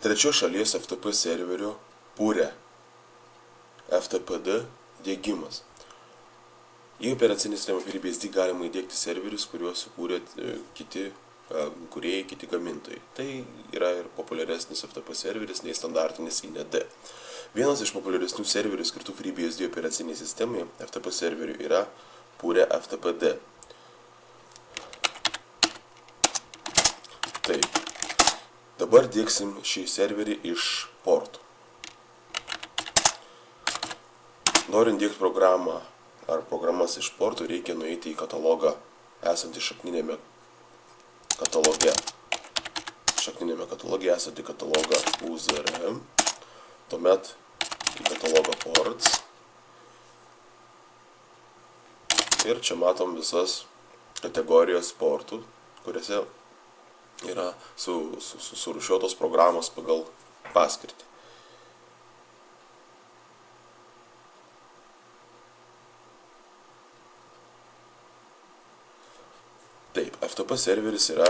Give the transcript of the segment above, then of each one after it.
trečios šalies FTP serverio pure FTPD diegimas. Į operacinį sistemą FreeBSD galima įdiegti serverius, kuriuos sukūrė kiti kūrėjai, kiti gamintojai. Tai yra ir populiaresnis FTP serveris nei standartinis IND. Vienas iš populiaresnių serverių skirtų FreeBSD operaciniai sistemai FTP serverių yra pure FTPD. Taip. Dabar diegsim šį serverį iš portų. Norint diegti programą ar programas iš portų, reikia nueiti į katalogą esantį šakninėme kataloge. Šakninėme kataloge esantį katalogą UZRM, tuomet į katalogą ports. Ir čia matom visas kategorijos portų, kuriuose yra surūšiuotos programos pagal paskirtį. Taip, FTP serveris yra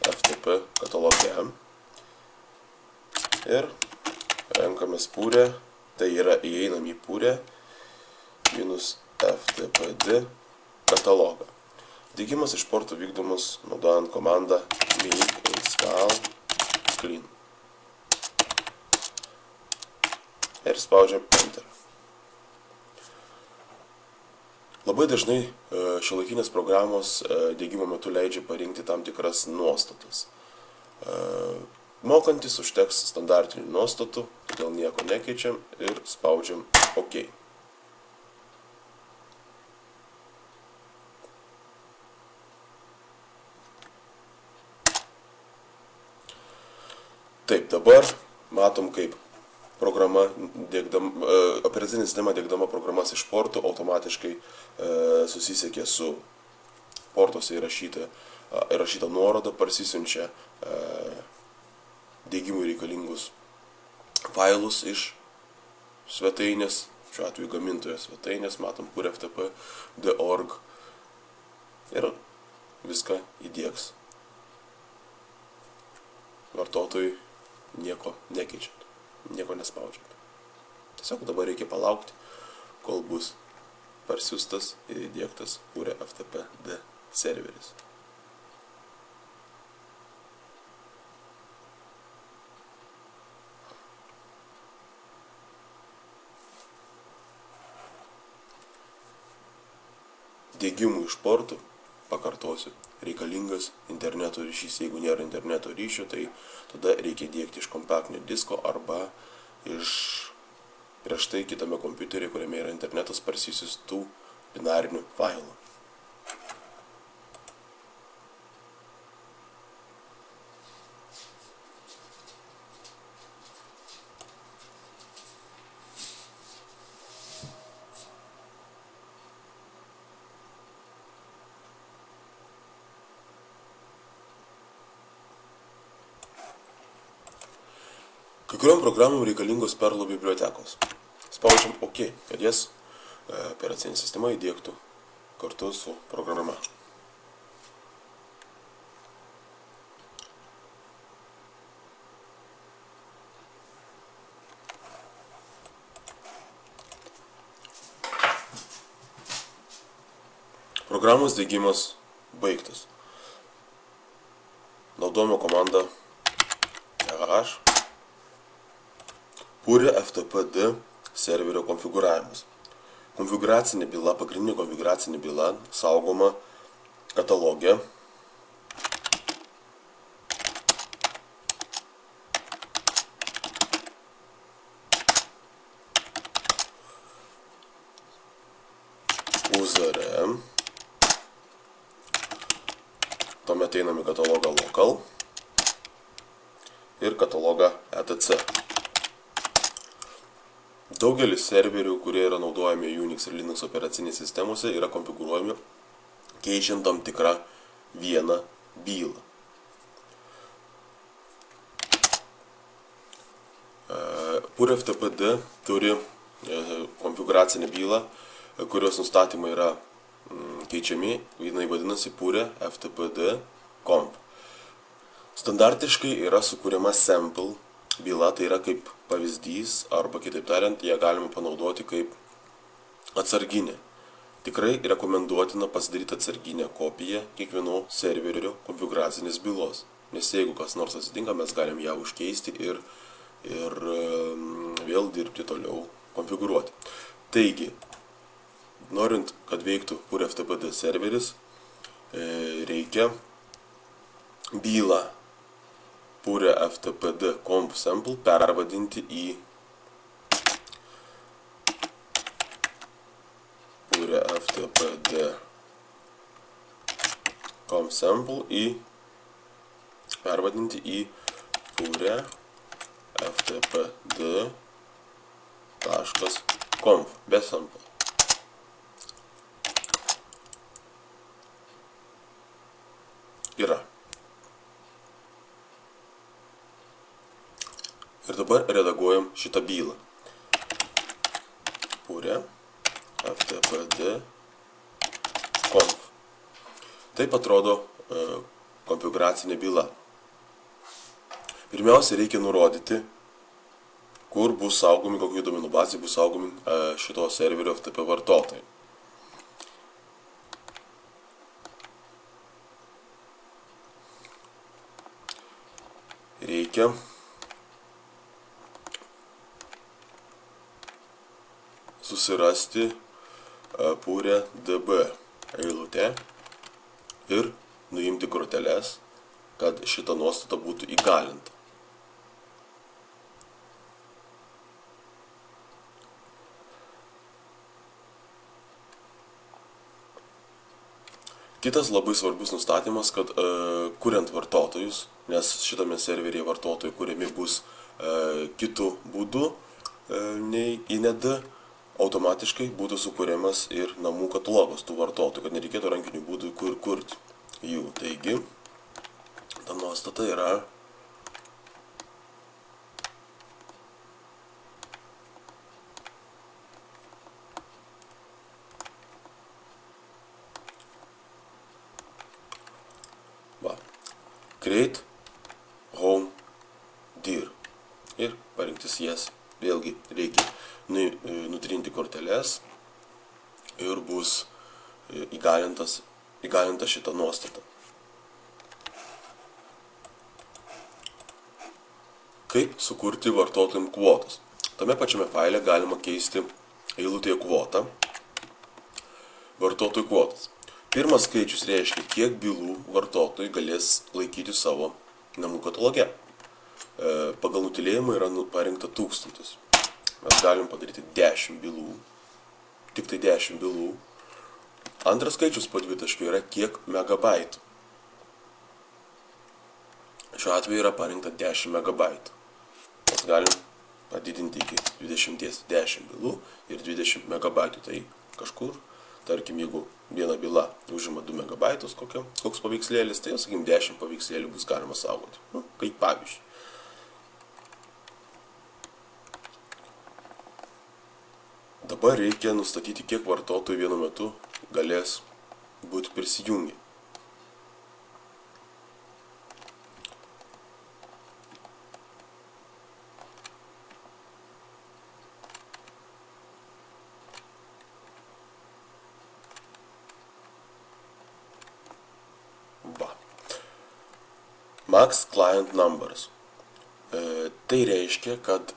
FTP kataloge ir renkamės pure, tai yra įeinam į pure minus FTPD katalogą. Diegimas iš portų vykdomas naudojant komandą make install clean. Ir spaudžiam Enter. Labai dažnai šiuolaikinės programos diegimo metu leidžia parinkti tam tikras nuostatas. Mokantis užteks standartinių nuostatų, todėl nieko nekeičiam ir spaudžiam OK. Taip, dabar matom, kaip operacinė sistema diegdama programas iš portų automatiškai susisiekė su portuose įrašyta nuoroda, parsisiunčia diegimui reikalingus failus iš svetainės, šiuo atveju gamintojo svetainės, matom pure ftp.org ir viską įdiegs vartotojui nieko nekeičiant. Nieko nespaudžiant. Tiesiog dabar reikia palaukti, kol bus parsiųstas ir įdiegtas pure FTPD serveris. Diegimų iš portų, pakartosiu, reikalingas interneto ryšys. Jeigu nėra interneto ryšio, tai tada reikia diegti iš kompaktinio disko arba iš prieš tai kitame kompiuteryje, kuriame yra internetas, parsisiųstų binarinių failų. Kai kuriom programom reikalingos Perlo bibliotekos. Spaudžiam OK, kad jas operacinė sistema įdiegtų kartu su programa. Programos diegimas baigtas. Naudojame komandą pure FTPD serverio konfigūravimas. Konfigūracinė byla, pagrindinė konfigūracinė byla saugoma kataloge. UZRM. Tuomet einam į katalogą local ir katalogą etc. Daugelis serverių, kurie yra naudojami Unix ir Linux operacinės sistemose, yra konfigūruojami keičiant tam tikrą vieną bylą. Pure FTPD turi konfigūracinę bylą, kurios nustatymai yra keičiami, jinai vadinasi pure FTPD conf. Standartiškai yra sukūriama sample byla tai yra kaip pavyzdys, arba kitaip tariant, ją galima panaudoti kaip atsarginė. Tikrai rekomenduotina pasidaryti atsarginę kopiją kiekvieno serverio konfiguracinės bylos, nes jeigu kas nors atsitinka, mes galim ją užkeisti ir vėl dirbti toliau konfigūruoti. Taigi, norint, kad veiktų PureFTPD serveris, reikia bylą PureFTPD conf sample pervadinti į PureFTPD conf sample pervadinti į PureFTPD.conf be sample. Yra. Ir dabar redaguojam šitą bylą. PureFTPD.conf. Taip atrodo konfiguracinė byla. Pirmiausia, reikia nurodyti, kur bus saugomi, kokių duomenų bazė bus saugomi šito serverio FTP vartotojai. Reikia susirasti PureDB eilutę ir nuimti korteles, kad šita nuostata būtų įgalinta. Kitas labai svarbus nustatymas, kad kuriant vartotojus, nes šitame serveryje vartotojai kuriami bus kitų būdų nei INED, automatiškai būtų sukūriamas ir namų katalogas tų vartotojų, kad nereikėtų rankinių būdų kurti jų. Taigi, ta nuostata yra create home dir ir parinktis jas. Vėlgi reikia nutrinti korteles ir bus įgalinta šita nuostata. Kaip sukurti vartotojams kvotas? Tame pačiame faile galima keisti eilutėje kvotą, vartotojų kvotas. Pirmas skaičius reiškia, kiek bylų vartotojai galės laikyti savo namų kataloge. Pagal nutylėjimą yra parinkta 1000. Mes galim padaryti 10 bylų, tik tai 10 bylų. Antras skaičius po dvitaškių yra kiek megabaitų. Šiuo atveju yra parinkta 10 megabaitų. Mes galim padidinti iki 20 10 bylų ir 20 megabaitų. Tai kažkur, tarkim, jeigu viena byla užima 2 megabaitus koks paveikslėlis, tai, sakykim, 10 paveikslėlių bus galima saugoti. Kaip pavyzdžiui. Dabar reikia nustatyti, kiek vartotojų vienu metu galės būti prisijungę. Max client numbers. Tai reiškia, kad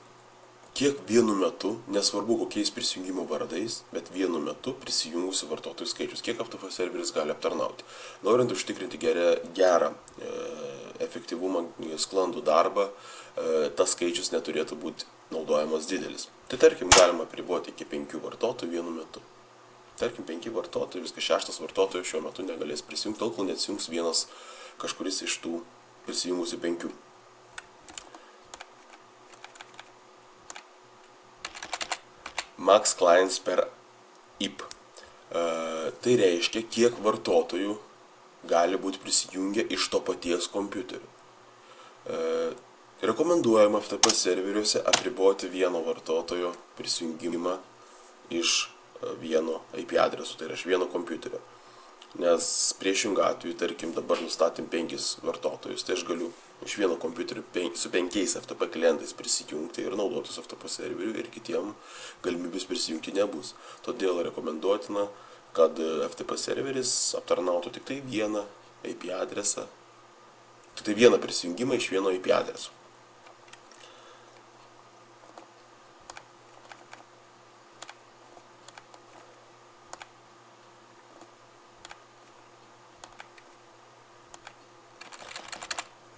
kiek vienu metu, nesvarbu kokiais prisijungimo vardais, bet vienu metu prisijungusių vartotojų skaičius, kiek FTP serveris gali aptarnauti. Norint užtikrinti gerą efektyvumą, sklandų darbą, tas skaičius neturėtų būti naudojamas didelis. Tai tarkim, galima apriboti iki 5 vartotojų vienu metu. Tarkim, 5 vartotojų, viskas 6 vartotojų šiuo metu negalės prisijungti, tol kol neatsijungs vienas kažkuris iš tų prisijungusių 5. Max clients per IP. Tai reiškia, kiek vartotojų gali būti prisijungę iš to paties kompiuterio. Rekomenduojama FTP serveriuose apriboti vieno vartotojo prisijungimą iš vieno IP adreso, tai yra iš vieno kompiuterio. Nes priešingą atveju, tarkim, dabar nustatėm 5 vartotojus, tai aš galiu iš vieno kompiuterio su 5 FTP klientais prisijungti ir naudotis FTP serveriu ir kitiem galimybės prisijungti nebus. Todėl rekomenduotina, kad FTP serveris aptarnautų tik tai vieną IP adresą, tik tai vieną prisijungimą iš vieno IP adreso.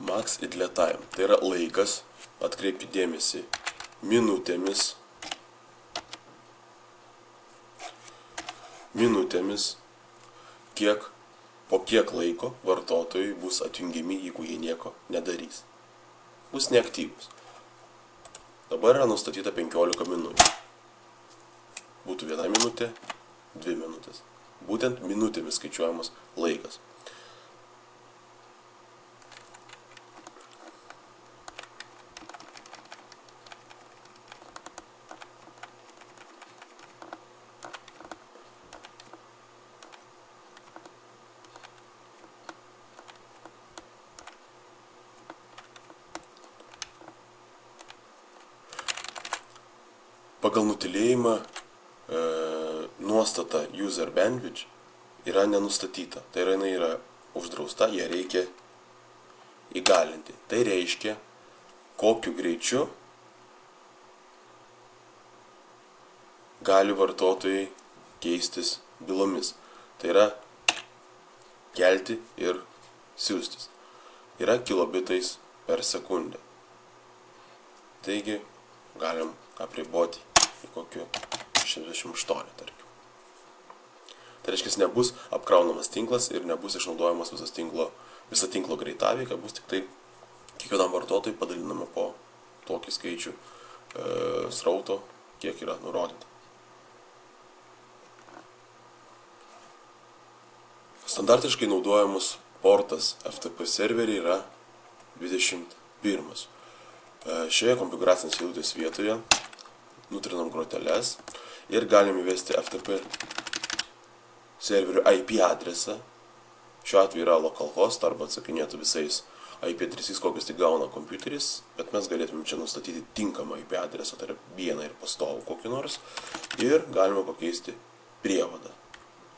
Max idle time. Tai yra laikas, atkreipti dėmesį, minutėmis, po kiek laiko vartotojai bus atjungiami, jeigu jie nieko nedarys. Bus neaktyvus. Dabar yra nustatyta 15 minučių. Būtų 1 minutė, 2 minutės. Būtent minutėmis skaičiuojamas laikas. Pagal nutylėjimą nuostata user bandwidth yra nenustatyta. Tai yra, jinai yra uždrausta, ją reikia įgalinti. Tai reiškia, kokiu greičiu gali vartotojai keistis bylomis. Tai yra kelti ir siųstis. Yra kilobitais per sekundę. Taigi galim apriboti į kokiu 68, tarkim. Tai reiškia, nebus apkraunamas tinklas ir nebus išnaudojamas visa tinklo greitaveika, bus tik tai kiekvienam vartotojui padalinama po tokį skaičių srauto, kiek yra nurodyta. Standartiškai naudojamas portas FTP serveriai yra 21. Šioje konfiguracinės eilutės vietoje nutrinam groteles ir galim įvesti FTP serverio IP adresą. Šiuo atveju yra localhost arba atsakinėtų visais IP adresais, kokius tik gauna kompiuteris, bet mes galėtume čia nustatyti tinkamą IP adresą, tai yra vieną ir pastovų kokį nors, ir galime pakeisti prievadą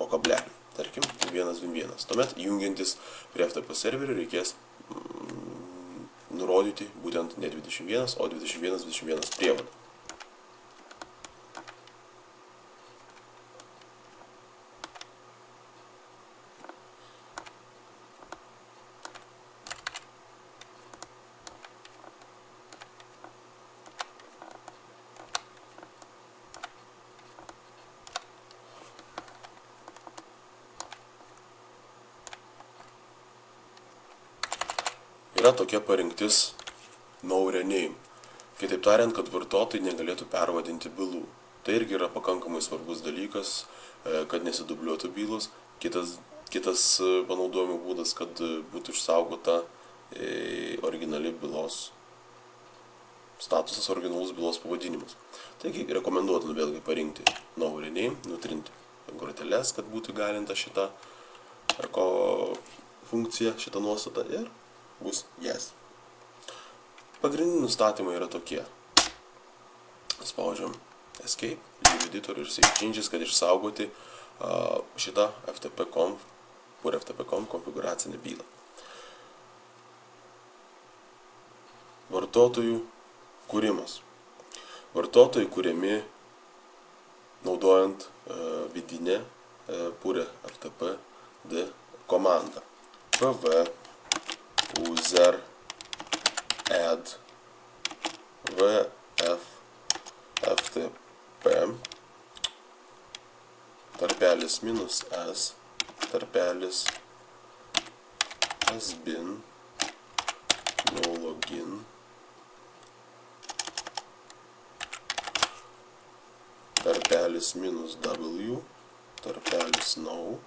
po kablelį, tarkim 121. Tuomet jungiantis prie FTP serverio reikės nurodyti būtent ne 21, o 21 prievadą. Yra tokia parinktis no rename. Kitaip tariant, kad vartotojai negalėtų pervadinti bylų. Tai irgi yra pakankamai svarbus dalykas, kad nesidubliuotų bylos. Kitas panaudojimo būdas, kad būtų išsaugota originali bylos statusas, originalus bylos pavadinimas. Taigi rekomenduotina vėlgi parinkti no rename, nutrinti groteles, kad būtų galinta šita funkcija, šita nuostata ir bus yes. Pagrindiniai nustatymai yra tokie. Spaudžiam escape, leave editor ir save changes, kad išsaugoti šitą FTP-conf konfiguracinę bylą. Vartotojų kūrimas. Vartotojai kūriami naudojant vidinę pure FTP-D komandą. pv user add vf ftp tarpelis -s tarpelis sbin no login tarpelis -w tarpelis no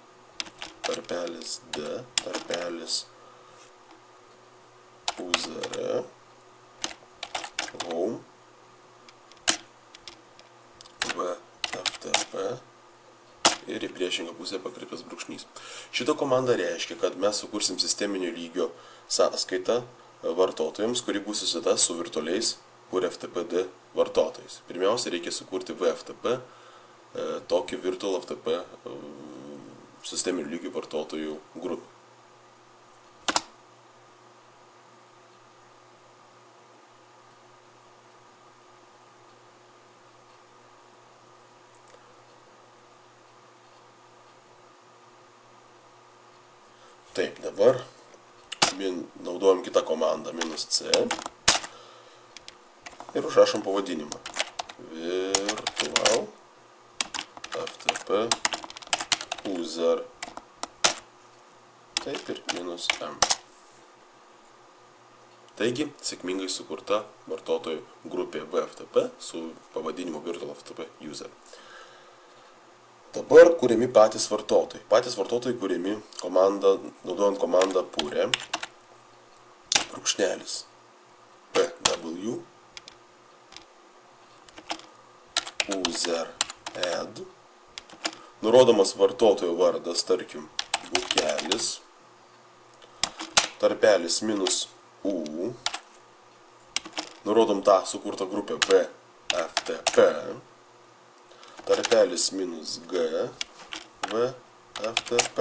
tarpelis d tarpelis user home vftp ir į priešingą pusę pakreiptas brūkšnys. Šita komanda reiškia, kad mes sukursim sisteminio lygio sąskaitą vartotojams, kuri bus susita su virtualiais PureFTPD vartotojais. Pirmiausia, reikia sukurti VFTP, tokį Virtual FTP sisteminių lygių vartotojų grupę. Taip, dabar naudojam kitą komandą -c ir užrašom pavadinimą. Virtual FTP user. Taip ir -m. Taigi, sėkmingai sukurta vartotojų grupė VFTP su pavadinimu Virtual FTP user. Dabar kuriami patys vartotojai. Patys vartotojai kuriami naudojant komandą pure _pw user add. Nurodomas vartotojo vardas, tarkim, bukelis, tarpelis -u. Nurodom tą sukurtą grupę VFTP. Tarpelis -g VFTP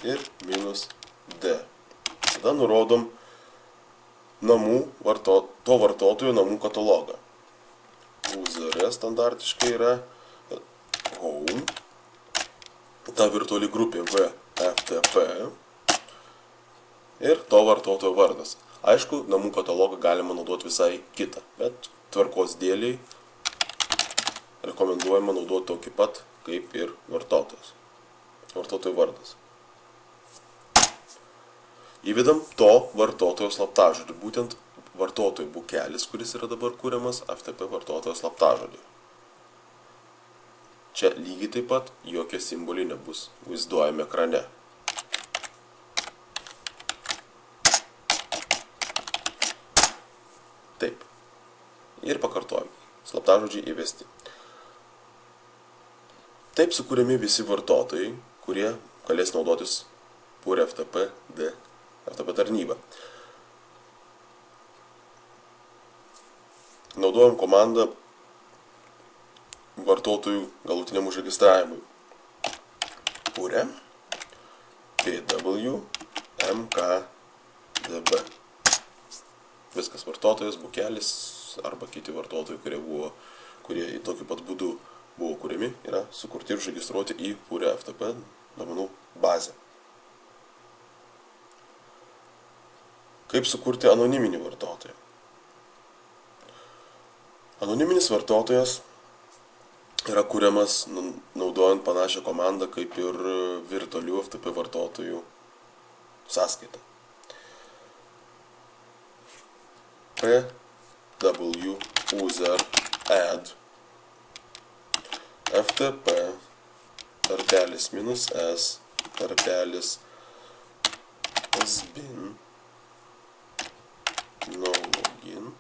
ir -d. Tada nurodom to vartotojo namų katalogą. User standartiškai yra home, ta virtuali grupė VFTP ir to vartotojo vardas. Aišku, namų katalogą galima naudoti visai kitą, bet tvarkos dėliai rekomenduojama naudoti tokį pat kaip ir vartotojo vardas. Įvedam to vartotojo slaptažodį, būtent vartotojo bukelis, kuris yra dabar kuriamas FTP vartotojo slaptažodį. Čia lygiai taip pat jokie simboliai nebus vaizduojami ekrane. Taip. Ir pakartojam. Slaptažodžiai įvesti. Taip sukūrėmi visi vartotojai, kurie galės naudotis PureFTP tarnybą. Naudojam komandą vartotojų galutiniam užregistravimui. Pure pw mkdb. Viskas vartotojas, bukelis arba kiti vartotojai, kurie tokiu pat būdu buvo kuriami, yra sukurti ir užregistruoti į PureFTP duomenų bazę. Kaip sukurti anoniminį vartotoją? Anoniminis vartotojas yra kuriamas naudojant panašią komandą kaip ir virtualių FTP vartotojų sąskaitą. pw user add ftp tarpelis -s tarpelis sbin no login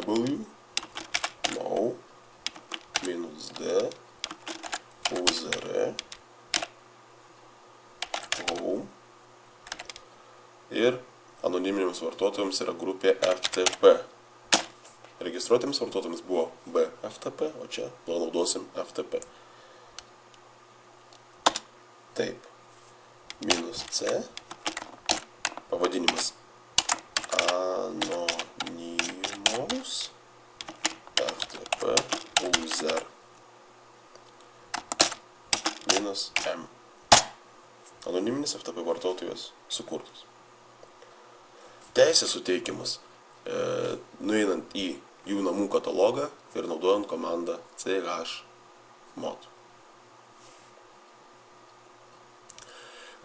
-w no -d user home ir anoniminiams vartotojams yra grupė FTP. Registruotiems vartotojams buvo BFTP, o čia naudosim FTP. Taip. -c. Pavadinimas anonymous FTP user -m. Anoniminis FTP vartotojas sukurtas. Teisė suteikiamas nueinant į jų namų katalogą ir naudojant komandą chmod.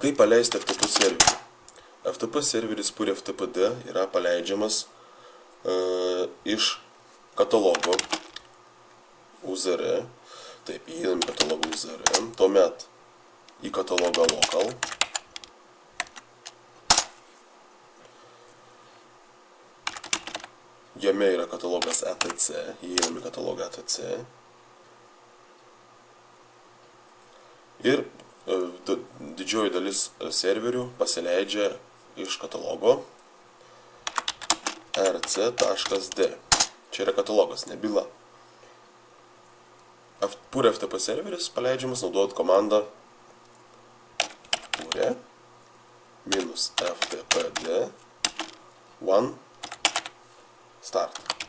Kaip paleisti FTP serverį? FTP serveris PureFTPD yra paleidžiamas iš katalogo UZR. Taip, įeinam į katalogą UZR. Tuomet į katalogą local. jame yra katalogas etc, įėjom į katalogą etc. Ir didžioji dalis serverių pasileidžia iš katalogo rc.d. Čia yra katalogas, ne byla. Pure FTP serveris paleidžiamas naudojant komandą pure -ftpd one start.